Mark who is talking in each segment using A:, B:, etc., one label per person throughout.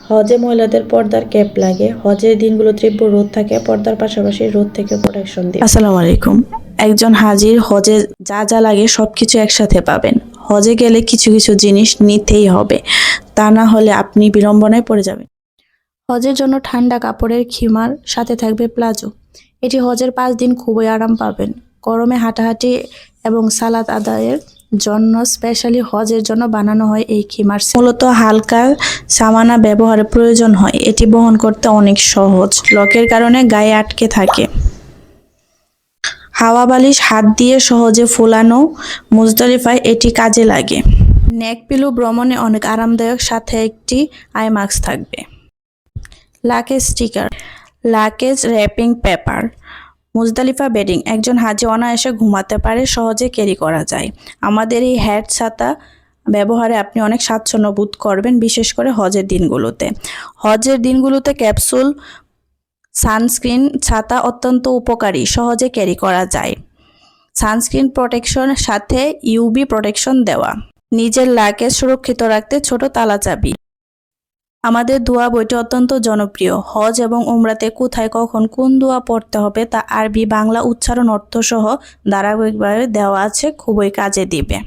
A: হজে মহিলাদের পর্দার ক্যাপ লাগে। হজের দিনগুলো তীব্র রোদ থাকে, পর্দার পাশাপাশি রোদ থেকে প্রোটেকশন দিয়ে। আসসালামু আলাইকুম। একজন হাজির হজে যা যা লাগে সবকিছু একসাথে পাবেন। হজে গেলে কিছু কিছু জিনিস নিতেই হবে, তা না হলে আপনি বিড়ম্বনায় পড়ে যাবেন। হজের জন্য ঠান্ডা কাপড়ের খিমার, সাথে থাকবে প্লাজো। এটি হজের 5 দিন খুবই আরাম পাবেন। গরমে হাঁটাহাঁটি এবং সালাত আদায়ের জন্য স্পেশালি হজের জন্য বানানো হয় এই খিমার। মূলত হালকা সামানা ব্যবহারের প্রয়োজন হয়। এটি বহন করতে অনেক সহজ, লকের কারণে গায়ে আটকে থাকে। হাওয়া বালিশ হাত দিয়ে সহজে ফোলানো, মুজদালিফায় এটি কাজে লাগে। নেক পিলো ভ্রমণে অনেক আরামদায়ক, সাথে একটি আই মাস্ক থাকবে। Luggage sticker, luggage wrapping paper, Muzdalifah bedding. একজন হাজি অনায়াসে ঘুমাতে পারে, সহজে ক্যারি করা যায়। আমাদের এই হ্যাট ছাতা ব্যবহারে আপনি অনেক স্বাচ্ছন্দ্য বোধ করবেন, বিশেষ করে হজের দিনগুলোতে। হজের দিনগুলোতে ক্যাপসুল সানস্ক্রিন ছাতা অত্যন্ত উপকারী, সহজে ক্যারি করা যায়। সানস্ক্রিন প্রোটেকশন সাথে ইউভি প্রোটেকশন দেওয়া। নিজের লাগেজ সুরক্ষিত রাখতে ছোট তালা চাবি। আমাদের দোয়া বইটি অত্যন্ত জনপ্রিয়। হজ এবং উমরাতে কোথায় কখন কোন দোয়া পড়তে হবে তা আরবি বাংলা উচ্চারণ অর্থ সহ ধারাবাহিকভাবে দেওয়া আছে, খুবই কাজে দিবে।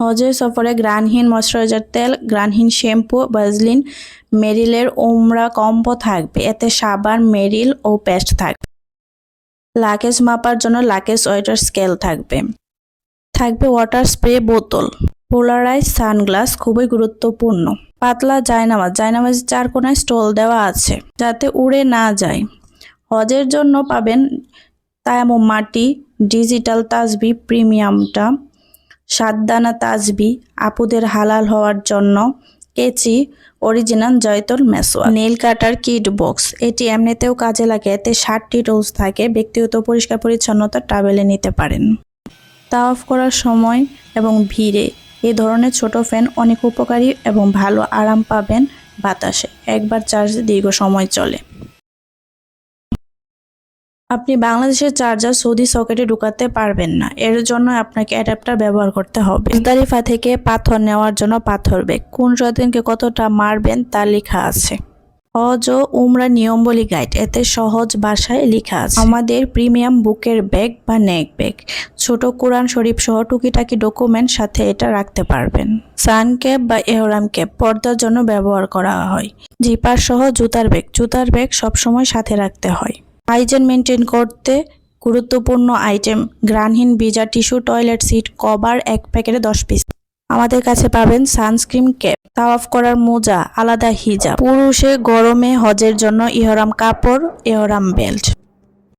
A: হজের সফরে গ্রানহীন ময়শ্চারাইজার তেল, গ্রানহীন শ্যাম্পু, ভাজলিন, মেরিলের উমরা কম্বো থাকবে। এতে সাবান, মেরিল ও পেস্ট থাকবে। লাগেজ মাপার জন্য লাগেজ ওয়েটার স্কেল থাকবে। থাকবে ওয়াটার স্প্রে বোতল। পোলারাইজ সানগ্লাস খুবই গুরুত্বপূর্ণ। পাতলা জায়নামাজ, জায়নামাজের 4 কোণায় স্টল দেওয়া আছে যাতে উড়ে না যায়। হজের জন্য পাবেন তায়াম্মুম মাটি, ডিজিটাল তাসবিহ প্রিমিয়ামটা, 7 দানা তাসবিহ, আপুদের হালাল হওয়ার জন্য কেচি, অরিজিনাল জয়তুল মেসওয়াক, নেল কাটার কিট বক্স। এটি এমনিতেও কাজে লাগে, এতে 60টি টুলস থাকে। ব্যক্তিগত পরিষ্কার পরিচ্ছন্নতা ট্রাভেলে নিতে পারেন। তাওয়াফ করার সময় এবং ভিড়ে এই ধরনের ছোট ফ্যান অনেক উপকারী এবং ভালো আরাম পাবেন বাতাসে। একবার চার্জে দীর্ঘ সময় চলে। আপনি বাংলাদেশের চার্জার সৌদি সকেটে ঢুকাতে পারবেন না, এর জন্য আপনাকে অ্যাডাপ্টার ব্যবহার করতে হবে। মুজদালিফা থেকে পাথর নেওয়ার জন্য পাথর ব্যাগ, কোন শয়তানকে কতটা মারবেন তা লেখা আছে। হজ ও উমরা নিয়মাবলী গাইড, এতে সহজ ভাষায় লেখা আছে। আমাদের প্রিমিয়াম বুকের ব্যাগ বা নেক ব্যাগ, ছোট কোরআন শরীফ সহ টুকিটাকি ডকুমেন্ট সাথে এটা রাখতে পারবেন। সান ক্যাপ বা এহরাম ক্যাপ পর্দার জন্য ব্যবহার করা হয়। জিপার সহ জুতার ব্যাগ, জুতার ব্যাগ সবসময় সাথে রাখতে হয়। হাইজেন মেনটেন করতে গুরুত্বপূর্ণ আইটেম গ্রানহীন ভিজা টিস্যু, টয়লেট সিট কভার 1 প্যাকেটে 10 পিস। আমাদের কাছে পাবেন সানস্ক্রিন ক্যাপ, তাওয়াফ করার মোজা, আলাদা হিজাব, পুরুষে গরমে হজের জন্য ইহরাম কাপড়, ইহরাম বেল্ট।